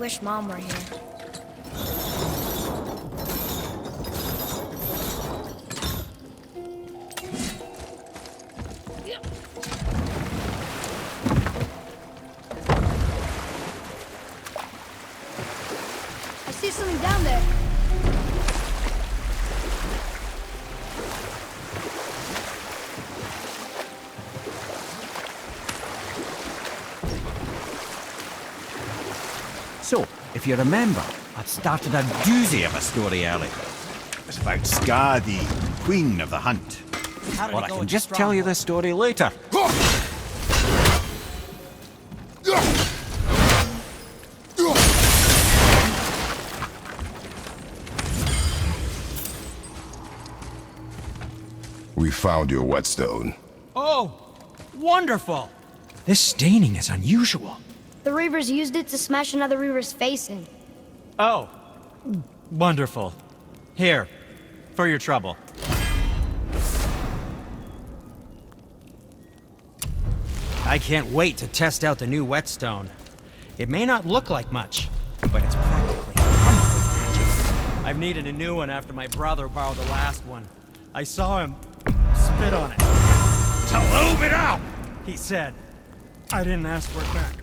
wish Mom were here. I see something down there. So, if you remember, I'd started a doozy of a story earlier. It's about Skadi, Queen of the Hunt. Or I can just tell you the story later. We found your whetstone. Oh, wonderful! This staining is unusual. The Reavers used it to smash another Reaver's face in. Oh, wonderful. Here, for your trouble. I can't wait to test out the new whetstone. It may not look like much, but it's practically magic. I've needed a new one after my brother borrowed the last one. I saw him spit on it. To lube it out, he said. I didn't ask for it back.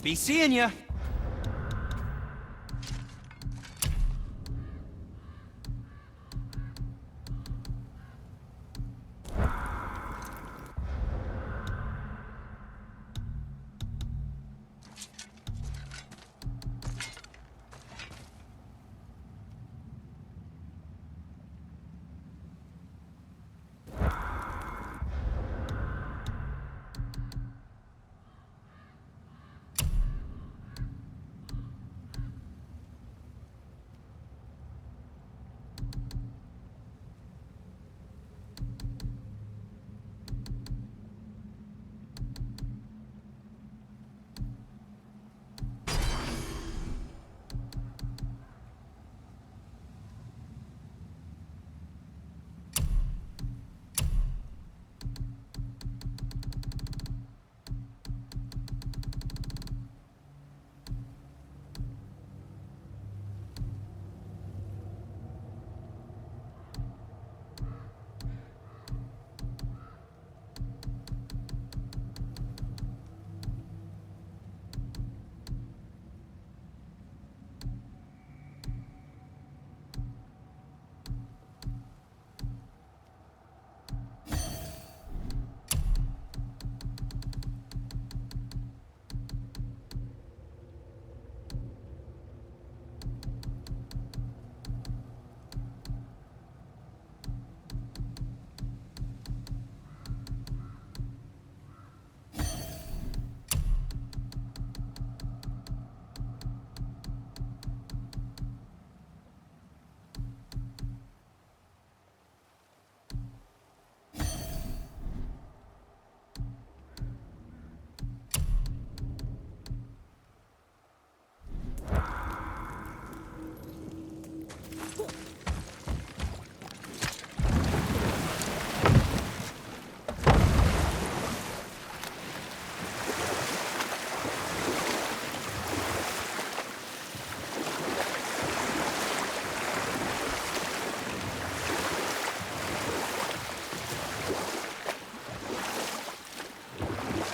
Be seeing ya.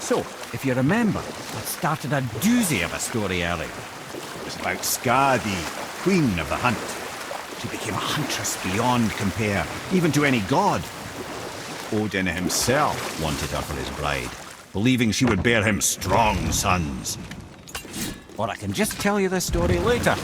So, if you remember, I started a doozy of a story earlier. It's about Skadi, Queen of the Hunt. She became a huntress beyond compare, even to any god. Odin himself wanted her for his bride, believing she would bear him strong sons. Or I can just tell you the story later.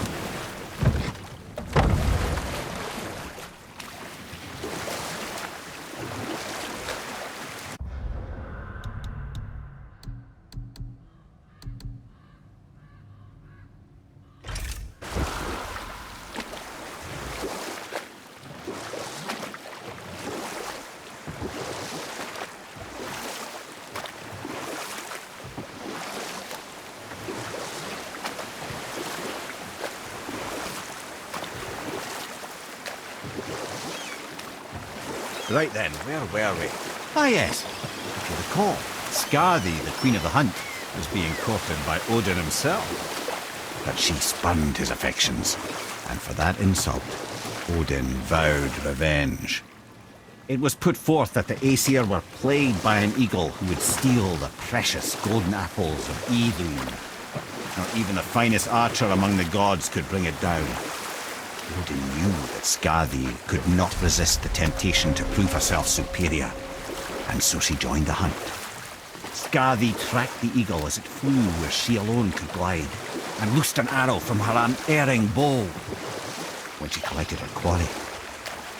Right then, where were we? Ah yes, if you recall, Skadi, the Queen of the Hunt, was being courted by Odin himself. But she spurned his affections, and for that insult, Odin vowed revenge. It was put forth that the Aesir were plagued by an eagle who would steal the precious golden apples of Idun. Not even the finest archer among the gods could bring it down. Odin knew that Skadi could not resist the temptation to prove herself superior, and so she joined the hunt. Skadi tracked the eagle as it flew where she alone could glide, and loosed an arrow from her unerring bow. When she collected her quarry,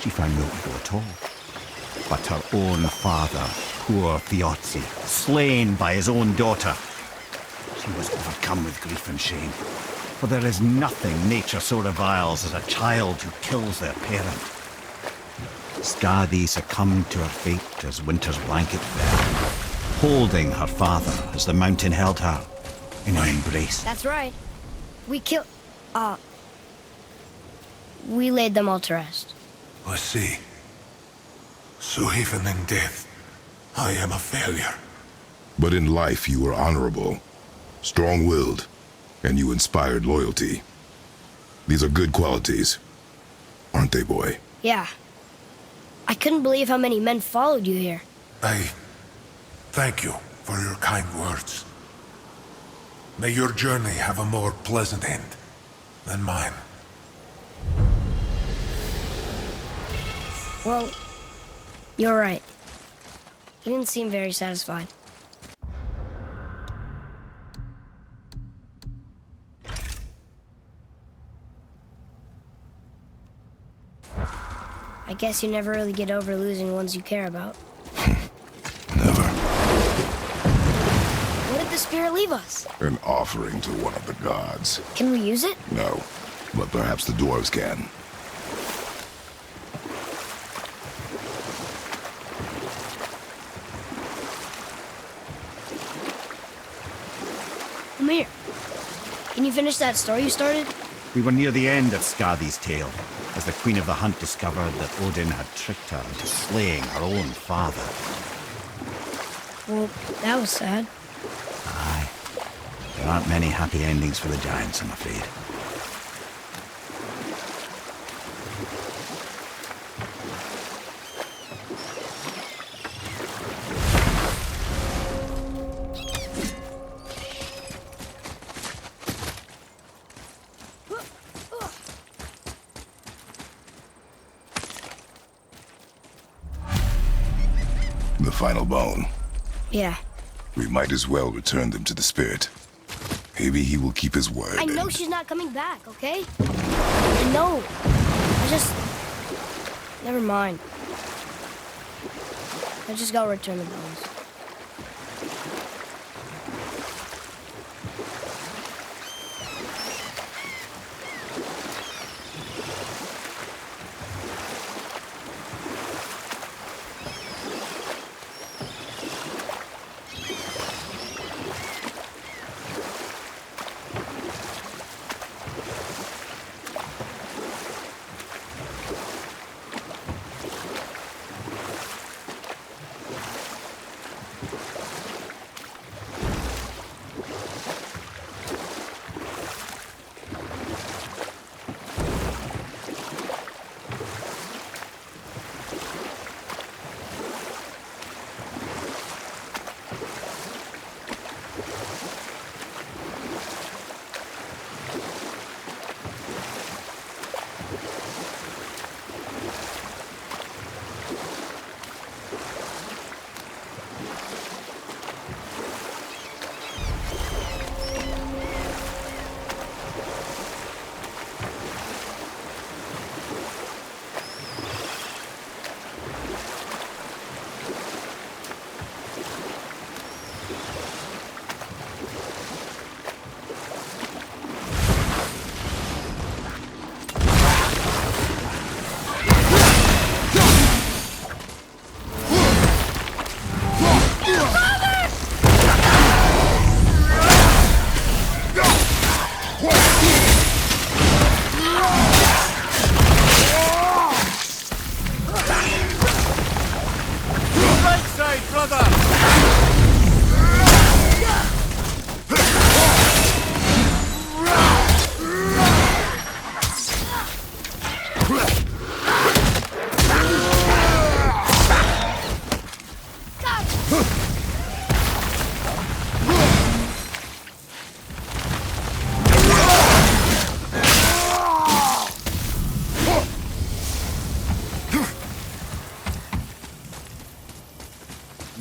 she found no eagle at all, but her own father, poor Thiazi, slain by his own daughter. She was overcome with grief and shame. For there is nothing nature so reviles as a child who kills their parent. Skadi succumbed to her fate as winter's blanket fell, holding her father as the mountain held her in an embrace. That's right. We laid them all to rest. I see. So even in death, I am a failure. But in life you were honorable, strong-willed, and you inspired loyalty. These are good qualities, aren't they, boy? Yeah. I couldn't believe how many men followed you here. I thank you for your kind words. May your journey have a more pleasant end than mine. Well, you're right. You didn't seem very satisfied. I guess you never really get over losing ones you care about. Never. What did the spirit leave us? An offering to one of the gods. Can we use it? No, but perhaps the dwarves can. Come here. Can you finish that story you started? We were near the end of Skadi's tale, as the Queen of the Hunt discovered that Odin had tricked her into slaying her own father. Well, that was sad. Aye. There aren't many happy endings for the giants, I'm afraid. The final bone. Yeah. We might as well return them to the spirit. Maybe he will keep his word. I know she's not coming back, okay? I know. I just... Never mind. I just gotta return the bones.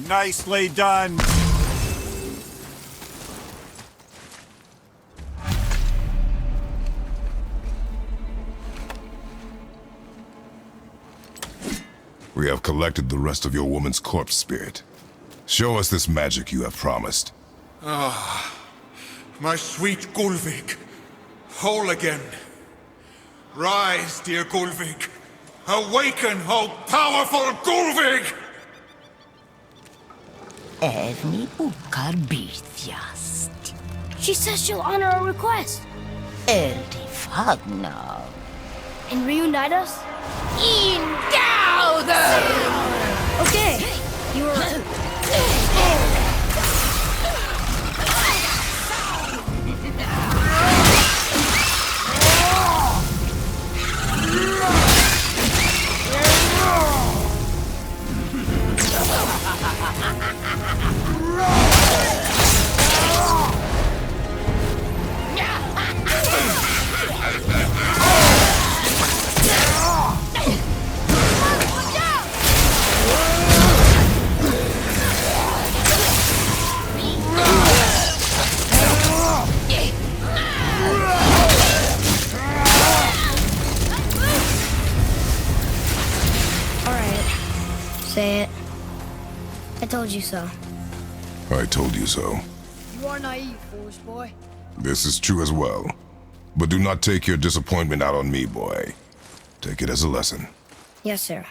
Nicely done. We have collected the rest of your woman's corpse spirit. Show us this magic you have promised. My sweet Gulvik, whole again. Rise, dear Gulvik. Awaken, O powerful Gulvik! Evni ukar bitjast. She says she'll honor our request Eldi fagna. and reunite us. Indauder! Okay, you were. Say it. I told you so. I told you so. You are naive, foolish boy. This is true as well. But do not take your disappointment out on me, boy. Take it as a lesson. Yes, sir.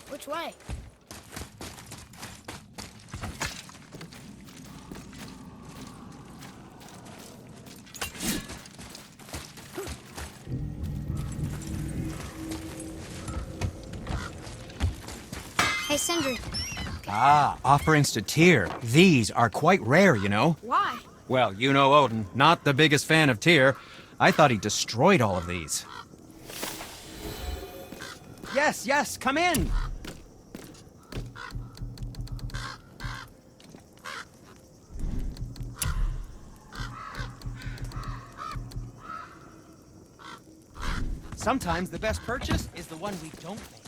Which way? Hey, Sindri. Ah, offerings to Tyr. These are quite rare, you know. Why? Well, you know Odin, not the biggest fan of Tyr. I thought he destroyed all of these. Yes, yes, come in! Sometimes the best purchase is the one we don't make.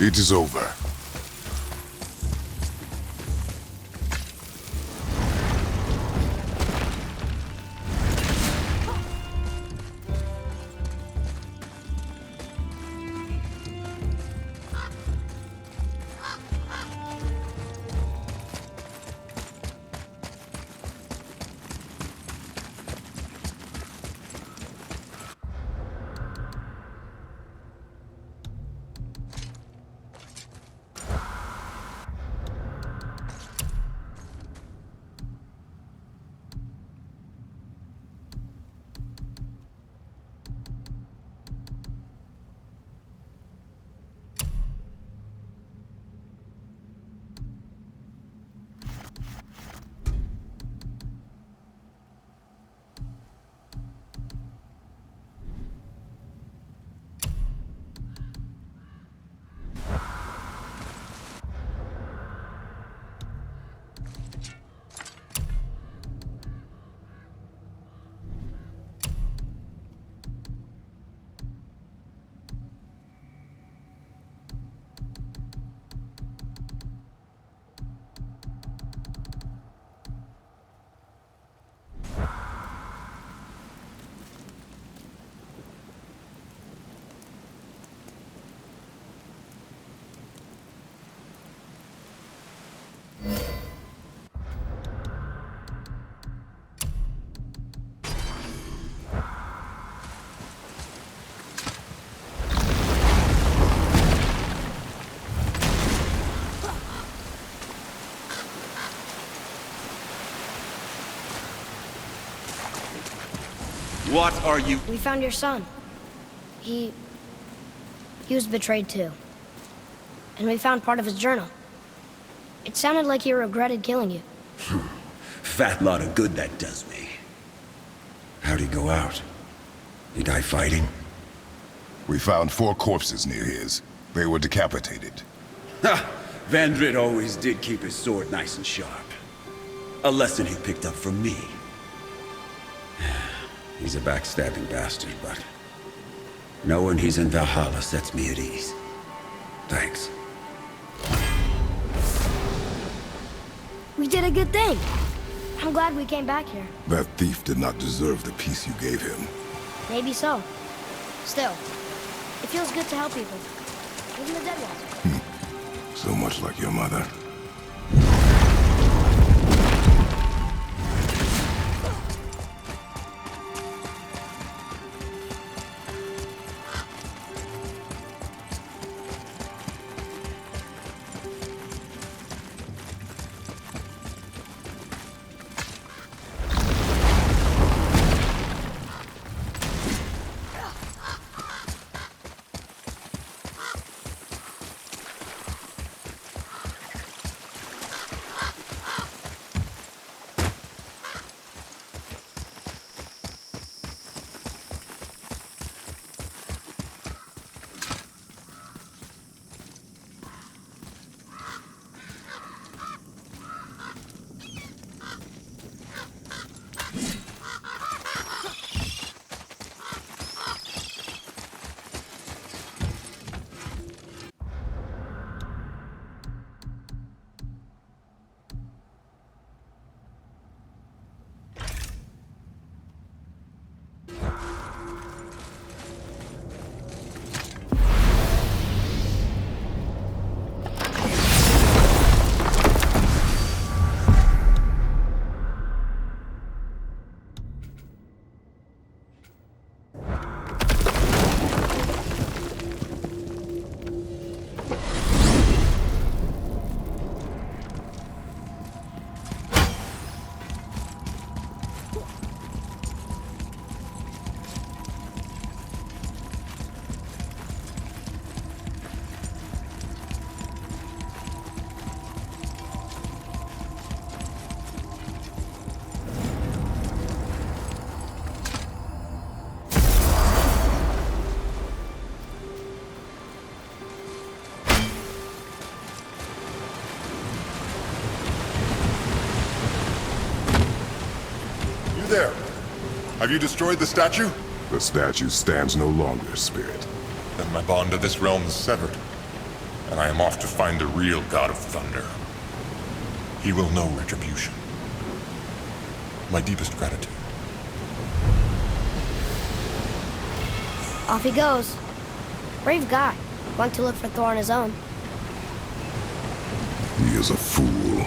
It is over. What are you... We found your son. He was betrayed too. And we found part of his journal. It sounded like he regretted killing you. Fat lot of good that does me. How'd he go out? He die fighting? We found 4 corpses near his. They were decapitated. Ha! Vandrit always did keep his sword nice and sharp. A lesson he picked up from me. He's a backstabbing bastard, but knowing he's in Valhalla sets me at ease. Thanks. We did a good thing. I'm glad we came back here. That thief did not deserve the peace you gave him. Maybe so. Still, it feels good to help people. Even the dead ones. So much like your mother. There. Have you destroyed the statue? The statue stands no longer, Spirit. Then my bond to this realm is severed. and I am off to find the real God of Thunder. He will know retribution. My deepest gratitude. Off he goes. Brave guy. Going to look for Thor on his own. He is a fool.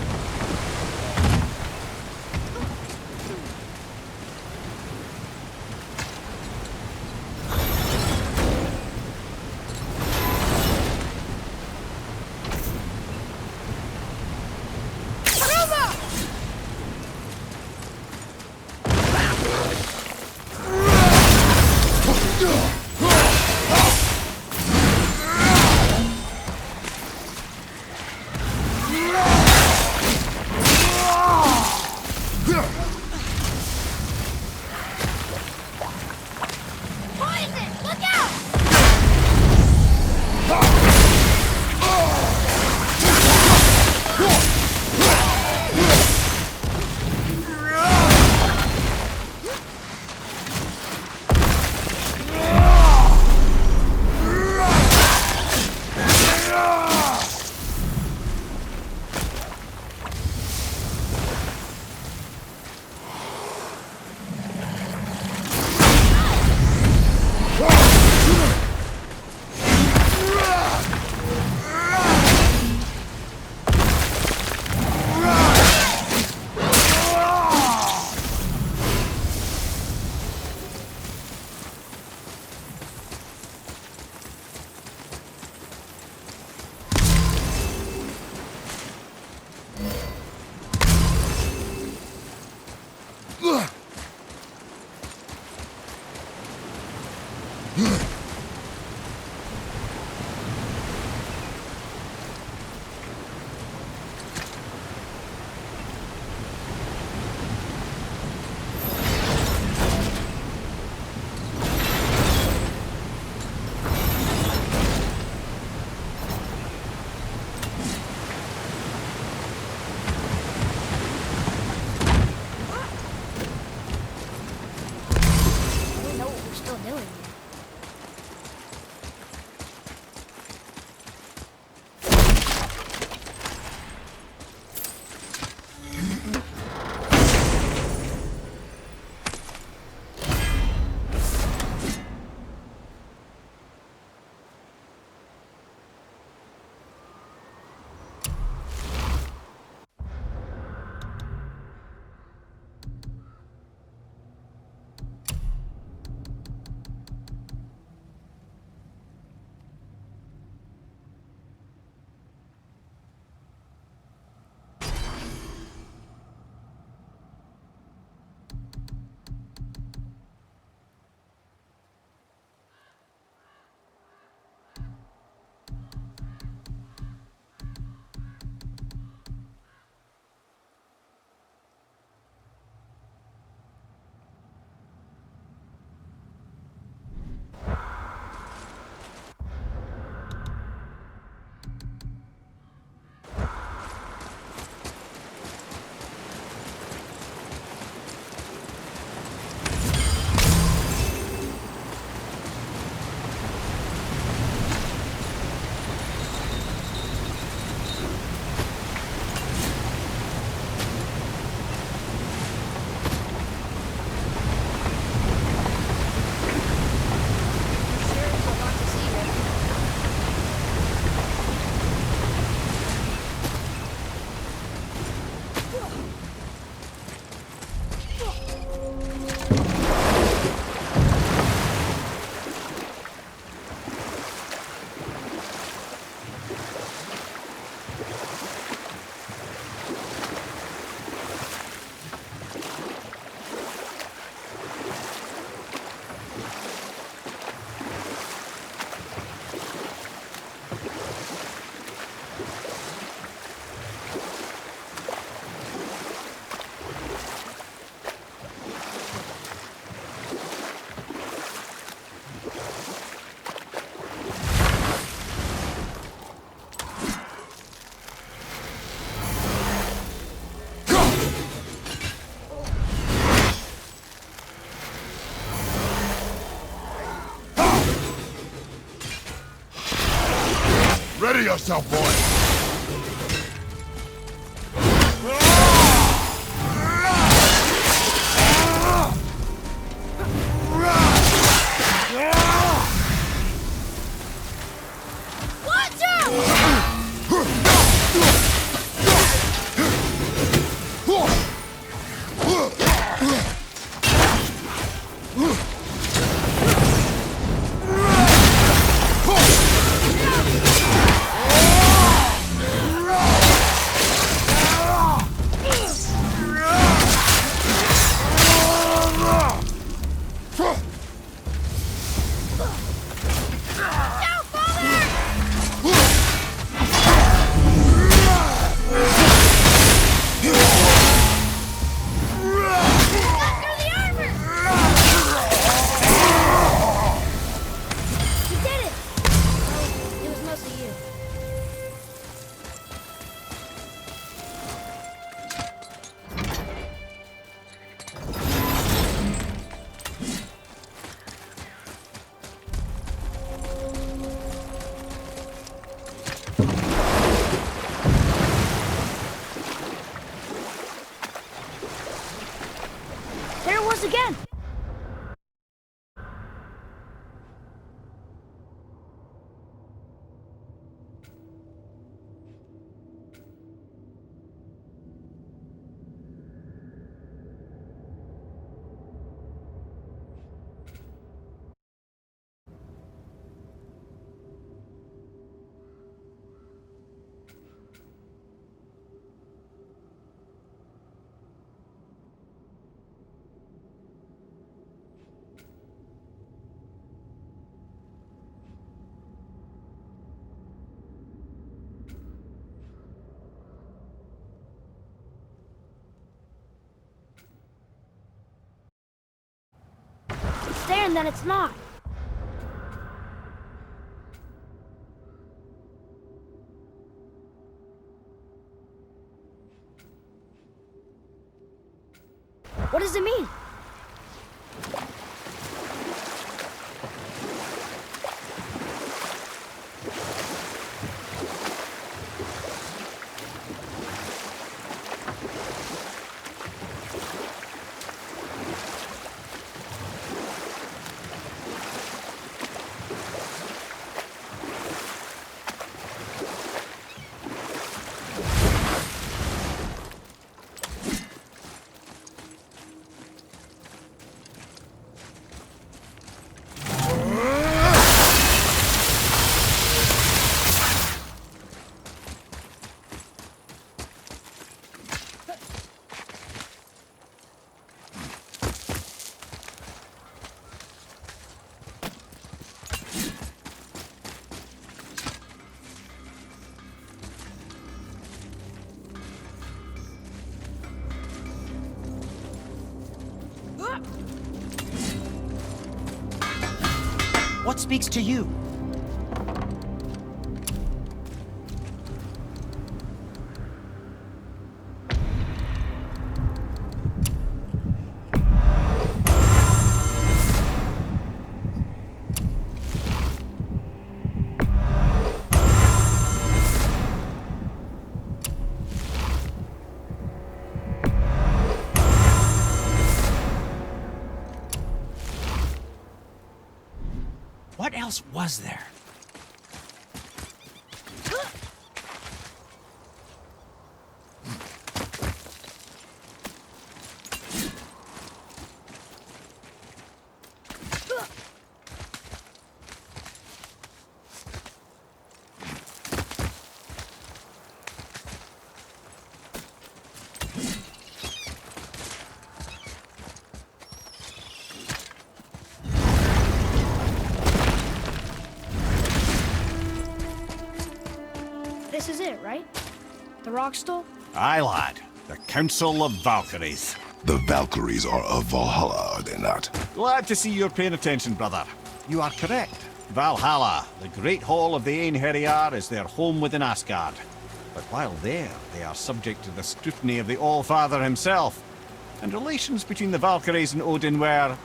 yourself, boy! Watch out! You did it! It was mostly you. There it was again! It's there and then it's not. What does it mean? What speaks to you? What else was there? This is it, right? The rock stool? Aye, lad. The Council of Valkyries. The Valkyries are of Valhalla, are they not? Glad to see you're paying attention, brother. You are correct. Valhalla, the great hall of the Einherjar, is their home within Asgard. But while there, they are subject to the scrutiny of the All-Father himself. And relations between the Valkyries and Odin were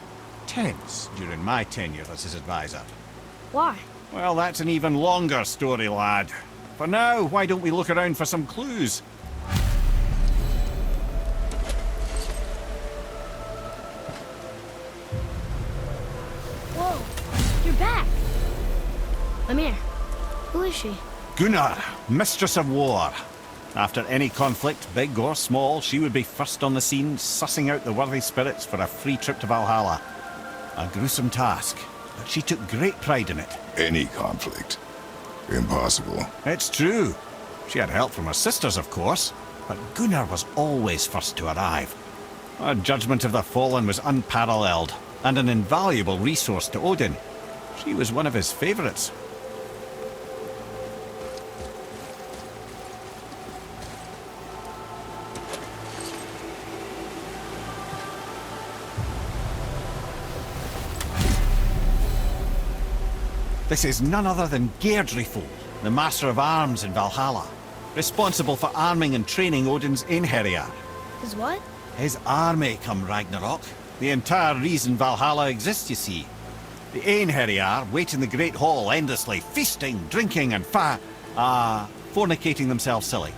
tense during my tenure as his advisor. Why? Well, that's an even longer story, lad. For now, why don't we look around for some clues? Whoa, you're back. Mimir, who is she? Gunnar, Mistress of War. After any conflict, big or small, she would be first on the scene, sussing out the worthy spirits for a free trip to Valhalla. A gruesome task, but she took great pride in it. Any conflict. Impossible. It's true. She had help from her sisters, of course, but Gunnar was always first to arrive. Her judgment of the fallen was unparalleled, and an invaluable resource to Odin. She was one of his favourites. This is none other than Geirdriful, the Master of Arms in Valhalla, responsible for arming and training Odin's Einherjar. Is what? His army come Ragnarok. The entire reason Valhalla exists, you see. The Einherjar wait in the Great Hall endlessly, feasting, drinking, and fornicating themselves silly.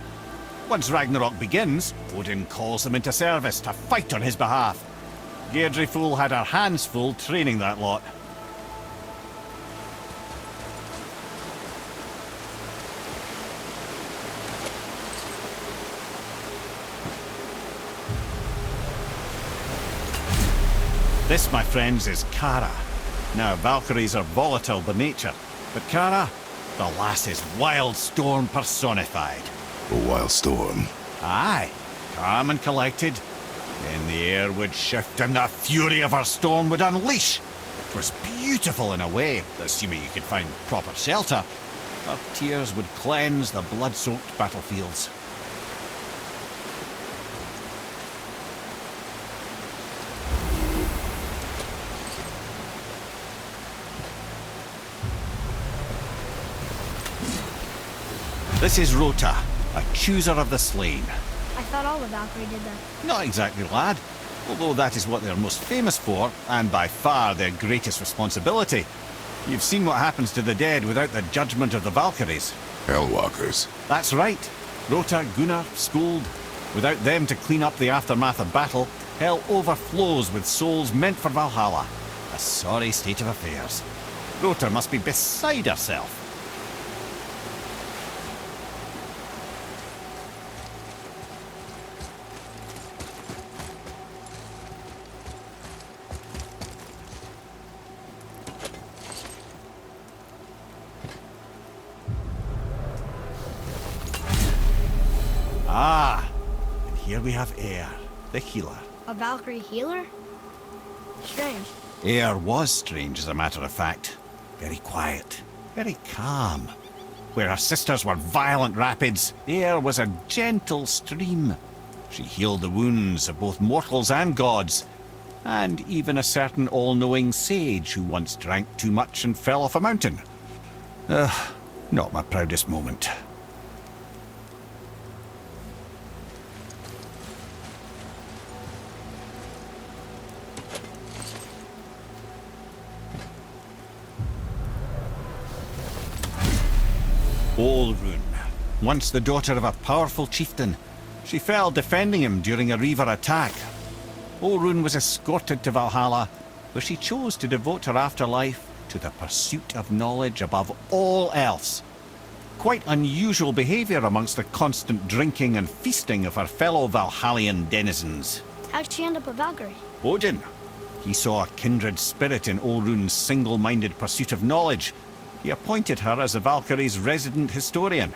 Once Ragnarok begins, Odin calls them into service to fight on his behalf. Geirdriful had her hands full training that lot. This, my friends, is Kara. Now, Valkyries are volatile by nature, but Kara, the lass is wild storm personified. A wild storm. Aye, calm and collected. Then the air would shift and the fury of her storm would unleash. It was beautiful in a way, assuming you could find proper shelter. Her tears would cleanse the blood-soaked battlefields. This is Rota, a chooser of the slain. I thought all the Valkyrie did that. Not exactly, lad. Although that is what they're most famous for, and by far their greatest responsibility. You've seen what happens to the dead without the judgment of the Valkyries. Hellwalkers. That's right. Rota, Gunnar, Skuld. Without them to clean up the aftermath of battle, hell overflows with souls meant for Valhalla. A sorry state of affairs. Rota must be beside herself. Ah, and here we have Eir, the healer. A Valkyrie healer? Strange. Eir was strange, as a matter of fact. Very quiet, very calm. Where her sisters were violent rapids, Eir was a gentle stream. She healed the wounds of both mortals and gods, and even a certain all-knowing sage who once drank too much and fell off a mountain. Not my proudest moment. Olrun, once the daughter of a powerful chieftain. She fell defending him during a Reaver attack. Olrun was escorted to Valhalla, where she chose to devote her afterlife to the pursuit of knowledge above all else. Quite unusual behavior amongst the constant drinking and feasting of her fellow Valhallian denizens. How'd she end up a Valkyrie? Odin. He saw a kindred spirit in Olrun's single-minded pursuit of knowledge. He appointed her as the Valkyrie's resident historian.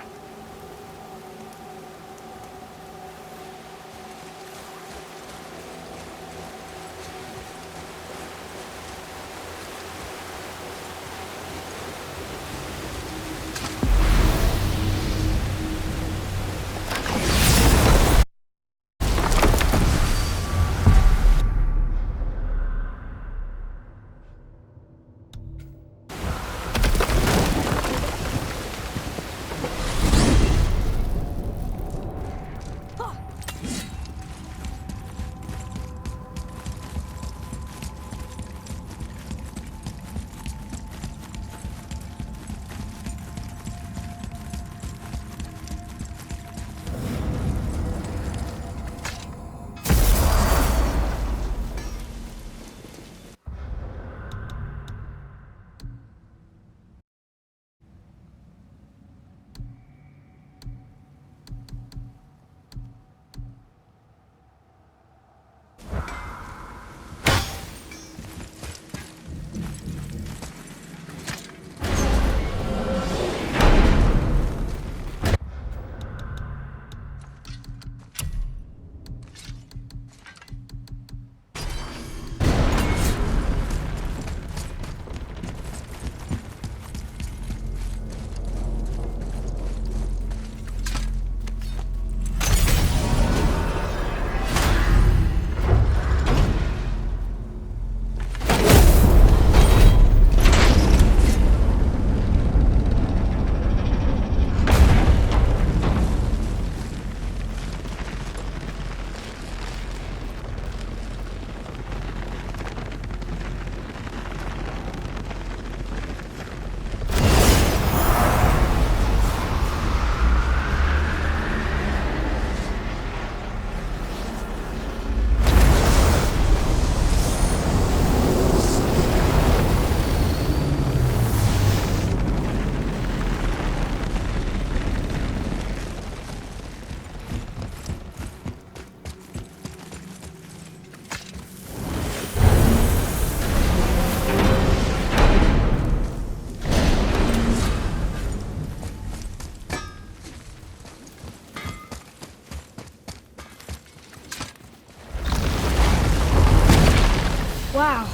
Wow.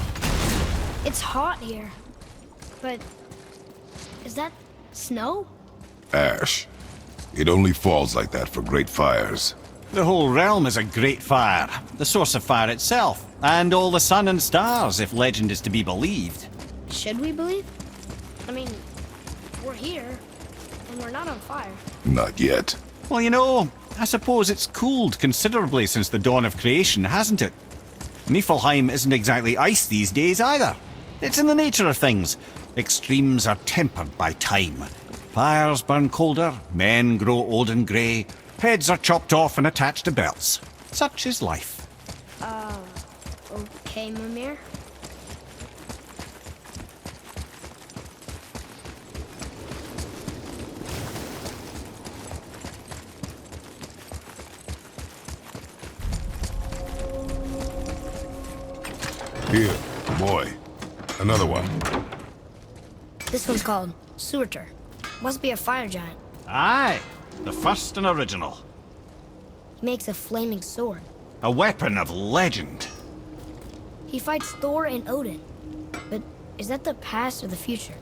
It's hot here. But is that snow? Ash. It only falls like that for great fires. The whole realm is a great fire, the source of fire itself, and all the sun and stars, if legend is to be believed. Should we believe? I mean, we're here, and we're not on fire. Not yet. Well, you know, I suppose it's cooled considerably since the dawn of creation, hasn't it? Niflheim isn't exactly ice these days either. It's in the nature of things. Extremes are tempered by time. Fires burn colder, men grow old and grey, heads are chopped off and attached to belts. Such is life. Okay, Mimir. Here, boy. Another one. This one's called Surtur. Must be a fire giant. Aye, the first and original. He makes a flaming sword. A weapon of legend. He fights Thor and Odin. But is that the past or the future?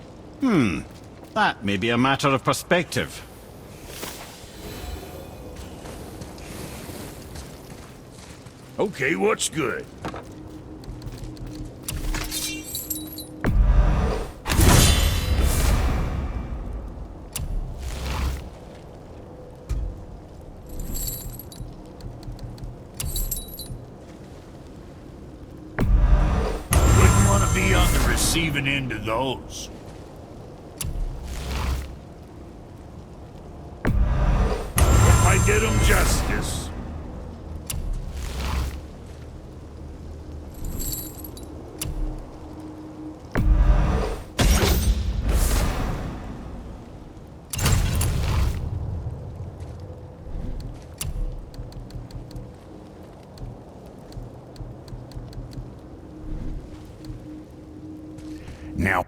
That may be a matter of perspective. Okay, what's good? Wouldn't want to be on the receiving end of those. Hope I did 'em justice. Now,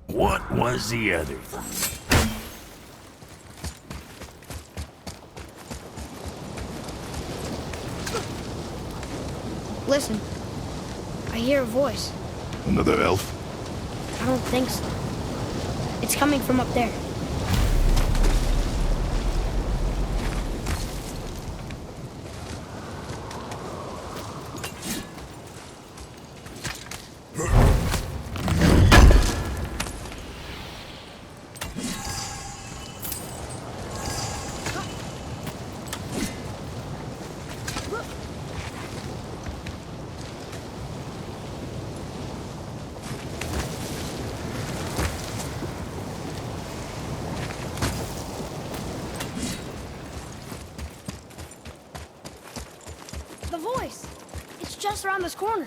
what was the other thing? Listen. I hear a voice. Another elf? I don't think so. It's coming from up there. The voice! It's just around this corner.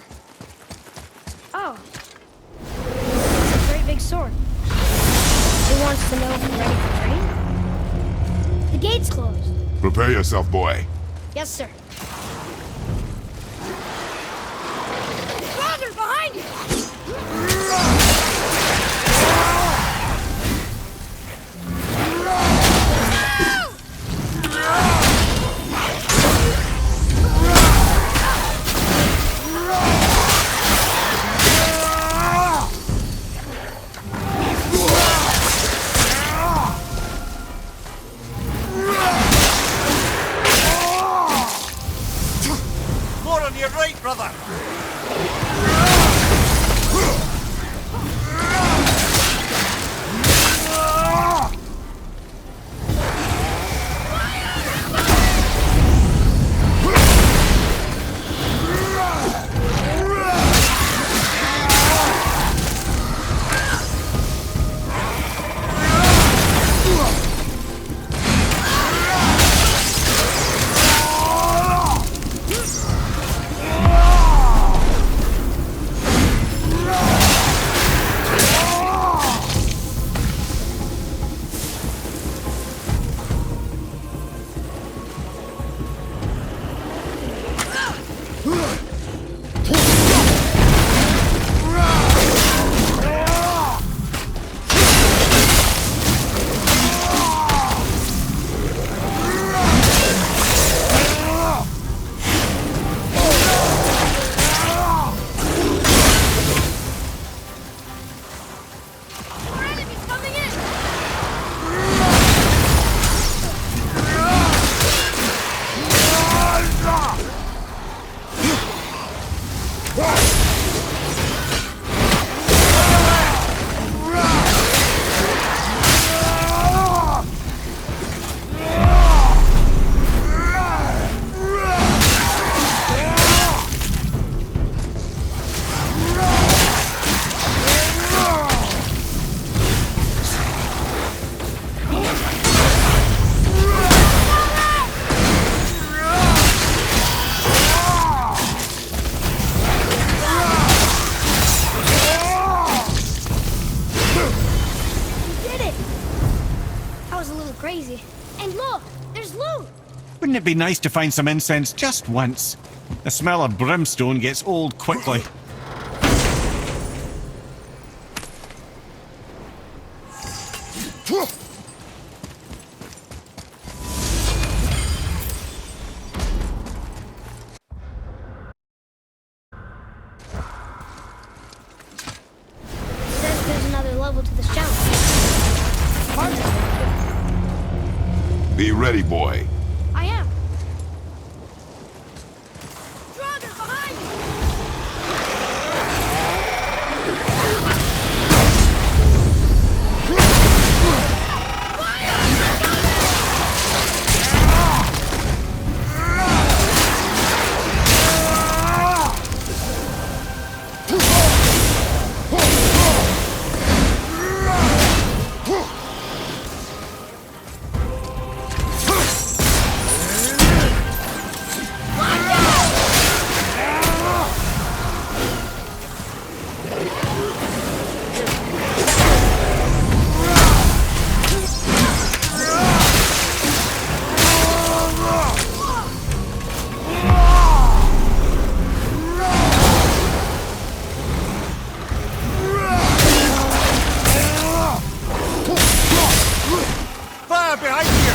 Oh. It's a great big sword. It wants to know if we're ready for training? The gate's closed. Prepare yourself, boy. Yes, sir. Father, behind you! More on your right, brother! Wouldn't it be nice to find some incense just once? The smell of brimstone gets old quickly. Says there's another level to this challenge. Hard to Be ready, boy. I am. Draugr, behind you! Fire behind you!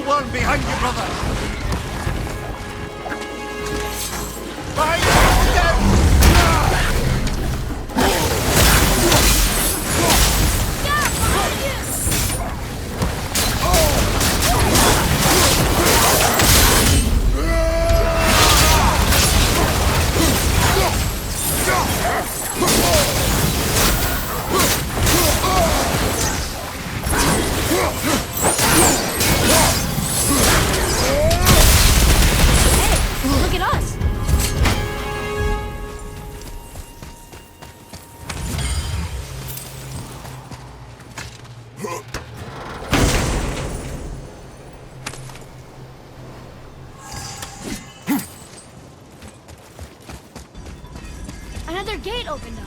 One behind you, brother! Behind you! Dead! Look at us. Another gate opened up.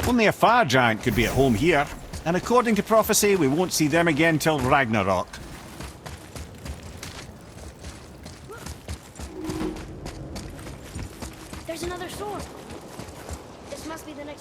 Only a fire giant could be at home here, and according to prophecy, we won't see them again till Ragnarok. There's another sword. This must be the next